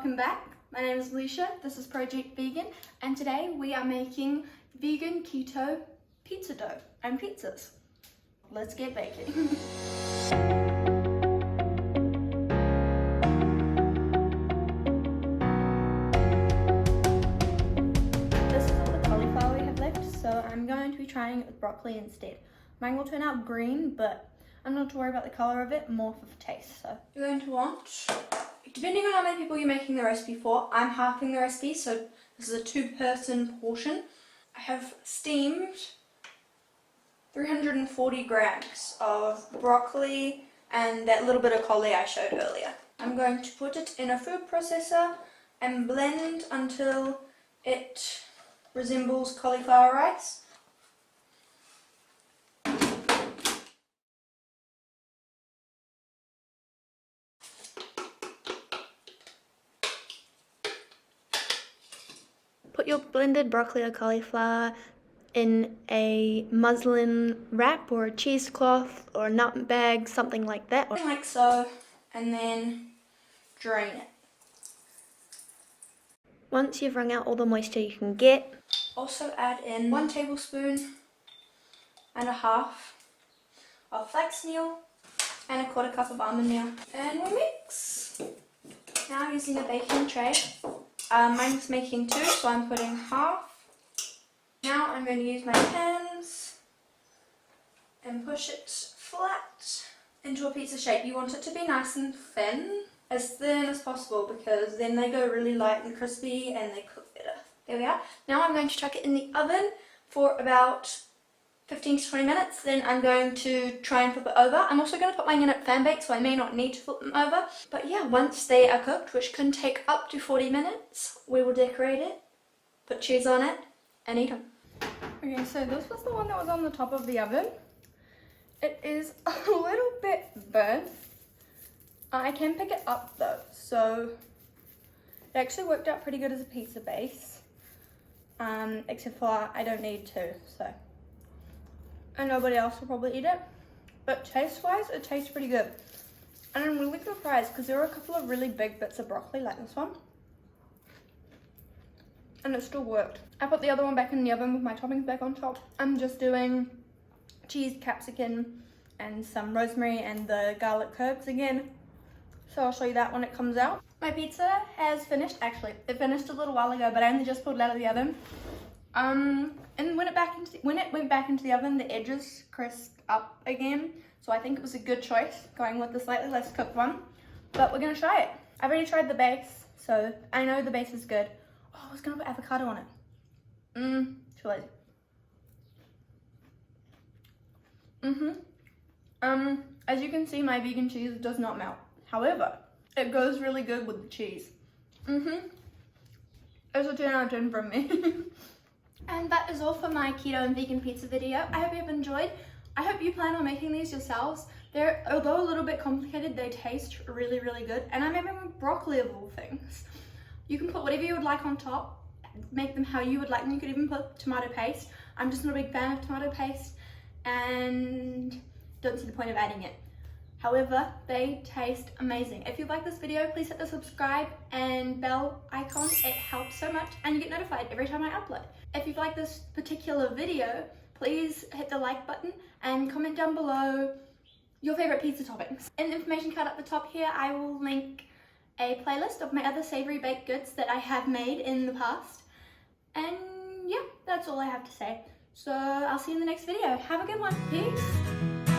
welcome back. My name is Aleisha, this is Project Vegan, and today we are making vegan keto pizza dough and pizzas. Let's get baking. This is all the cauliflower we have left, so I'm going to be trying it with broccoli instead. Mine will turn out green, but I'm not to worry about the colour of it, more for taste. So you're going to want, depending on how many people you're making the recipe for, I'm halving the recipe, so this is a 2-person portion. I have steamed 340 grams of broccoli and that little bit of cauli I showed earlier. I'm going to put it in a food processor and blend until it resembles cauliflower rice. Put your blended broccoli or cauliflower in a muslin wrap or a cheesecloth or a nut bag, something like that. Like so, and then drain it. Once you've wrung out all the moisture you can get, also add in 1 tablespoon and a half of flax meal and a 1/4 cup of almond meal. And we'll mix. Now using a baking tray. Mine's making 2, so I'm putting half. Now I'm going to use my hands and push it flat into a pizza shape. You want it to be nice and thin as possible, because then they go really light and crispy and they cook better. There we are. Now I'm going to chuck it in the oven for about 15 to 20 minutes, then I'm going to try and flip it over. I'm also going to put mine in at fan bake, so I may not need to flip them over. But yeah, once they are cooked, which can take up to 40 minutes, we will decorate it, put cheese on it, and eat them. Okay, so this was the one that was on the top of the oven. It is a little bit burnt. I can pick it up though, so it actually worked out pretty good as a pizza base. Except for I don't need to, so. And nobody else will probably eat it, but taste-wise, it tastes pretty good. And I'm really surprised because there are a couple of really big bits of broccoli like this one, and it still worked. I put the other one back in the oven with my toppings back on top. I'm just doing cheese, capsicum, and some rosemary and the garlic herbs again. So I'll show you that when it comes out. My pizza has finished. Actually, it finished a little while ago, but I only just pulled it out of the oven. And when it went back into the oven, the edges crisped up again. So I think it was a good choice going with the slightly less cooked one. But we're gonna try it. I've already tried the base, so I know the base is good. Oh, I was gonna put avocado on it. Too lazy. As you can see, my vegan cheese does not melt. However, it goes really good with the cheese. It's a 10 out of 10 from me. And that is all for my keto and vegan pizza video. I hope you've enjoyed. I hope you plan on making these yourselves. They're, although a little bit complicated, they taste really, really good. And I made them with broccoli of all things. You can put whatever you would like on top. Make them how you would like them. You could even put tomato paste. I'm just not a big fan of tomato paste and don't see the point of adding it. However, they taste amazing. If you like this video, please hit the subscribe and bell icon. It helps so much and you get notified every time I upload. If you've liked this particular video, please hit the like button and comment down below your favorite pizza toppings. In the information card at the top here, I will link a playlist of my other savory baked goods that I have made in the past. And yeah, that's all I have to say. So I'll see you in the next video. Have a good one. Peace.